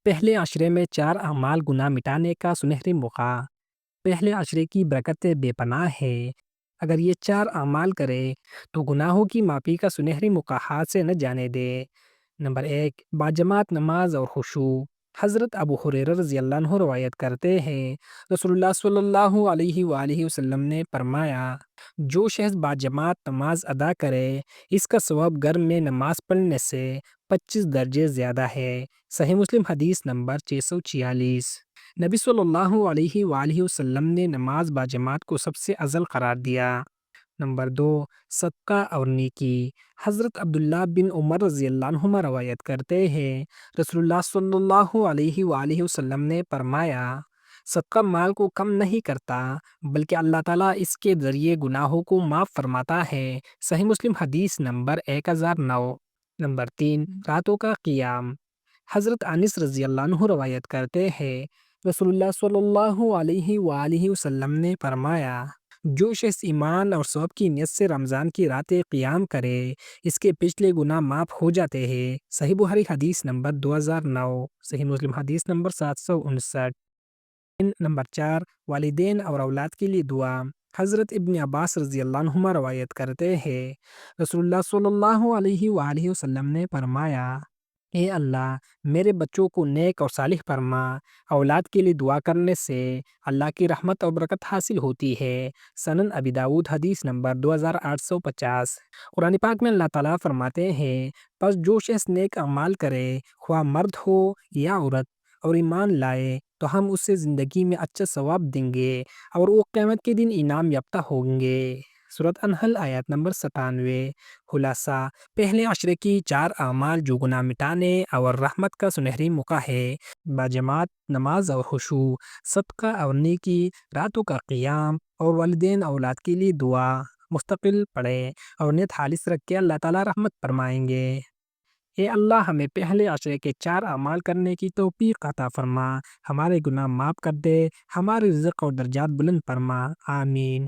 پہلے عشرے میں 4 اعمال گناہ مٹانے کا سنہری موقع۔ پہلے عشرے کی برکتیں بے پناہ ہے۔ اگر یہ 4 اعمال کرے تو گناہوں کی معافی کا سنہری موقع ہاتھ سے نہ جانے دے۔ نمبر 1، باجماعت نماز اور خشوع۔ حضرت ابو ہریرہ رضی اللہ عنہ روایت کرتے ہیں، رسول اللہ صلی اللہ علیہ وآلہ وسلم نے فرمایا، جو شخص باجماعت نماز ادا کرے اس کا ثواب گھر میں نماز پڑھنے سے 25 درجے زیادہ ہے۔ صحیح مسلم حدیث نمبر 646۔ نبی صلی اللہ علیہ وآلہ وسلم نے نماز باجماعت کو سب سے افضل قرار دیا۔ نمبر 2، صدقہ اور نیکی۔ حضرت عبداللہ بن عمر رضی اللہ عنہما روایت کرتے ہیں، رسول اللہ صلی اللہ علیہ وآلہ وسلم نے فرمایا، صدقہ مال کو کم نہیں کرتا بلکہ اللہ تعالیٰ اس کے ذریعے گناہوں کو معاف فرماتا ہے۔ صحیح مسلم حدیث نمبر 1009۔ نمبر 3، راتوں کا قیام۔ حضرت انس رضی اللہ عنہ روایت کرتے ہیں، رسول اللہ صلی اللہ علیہ وآلہ وسلم نے فرمایا، جو شخص ایمان اور ثواب کی نیت سے رمضان کی راتیں قیام کرے اس کے پچھلے گناہ معاف ہو جاتے ہیں۔ صحیح بخاری حدیث نمبر 2009۔ صحیح مسلم حدیث نمبر 759۔ نمبر 4، والدین اور اولاد کے لیے دعا۔ حضرت ابن عباس رضی اللہ عنہما روایت کرتے ہیں، رسول اللہ صلی اللہ علیہ وآلہ وسلم نے فرمایا، اے اللہ میرے بچوں کو نیک اور صالح فرما۔ اولاد کے لیے دعا کرنے سے اللہ کی رحمت اور برکت حاصل ہوتی ہے۔ سنن ابی داؤد حدیث نمبر 2850۔ قرآن پاک میں اللہ تعالیٰ فرماتے ہیں، پس جو شخص نیک اعمال کرے خواہ مرد ہو یا عورت اور ایمان لائے تو ہم اسے زندگی میں اچھا ثواب دیں گے اور وہ قیامت کے دن انعام یافتہ ہوں گے۔ سورۃ النحل آیت نمبر 97۔ خلاصہ، پہلے عشرے کی 4 اعمال جو گناہ مٹانے اور رحمت کا سنہری موقع ہے، باجماعت نماز اور خشوع، صدقہ اور نیکی، راتوں کا قیام اور والدین اولاد کے لیے دعا مستقل پڑھیں اور نیت خالص رکھ کے اللہ تعالیٰ رحمت فرمائیں گے۔ اے اللہ ہمیں پہلے عشرے کے 4 اعمال کرنے کی توفیق عطا فرما، ہمارے گناہ معاف کر دے، ہمارے رزق اور درجات بلند فرما، آمین۔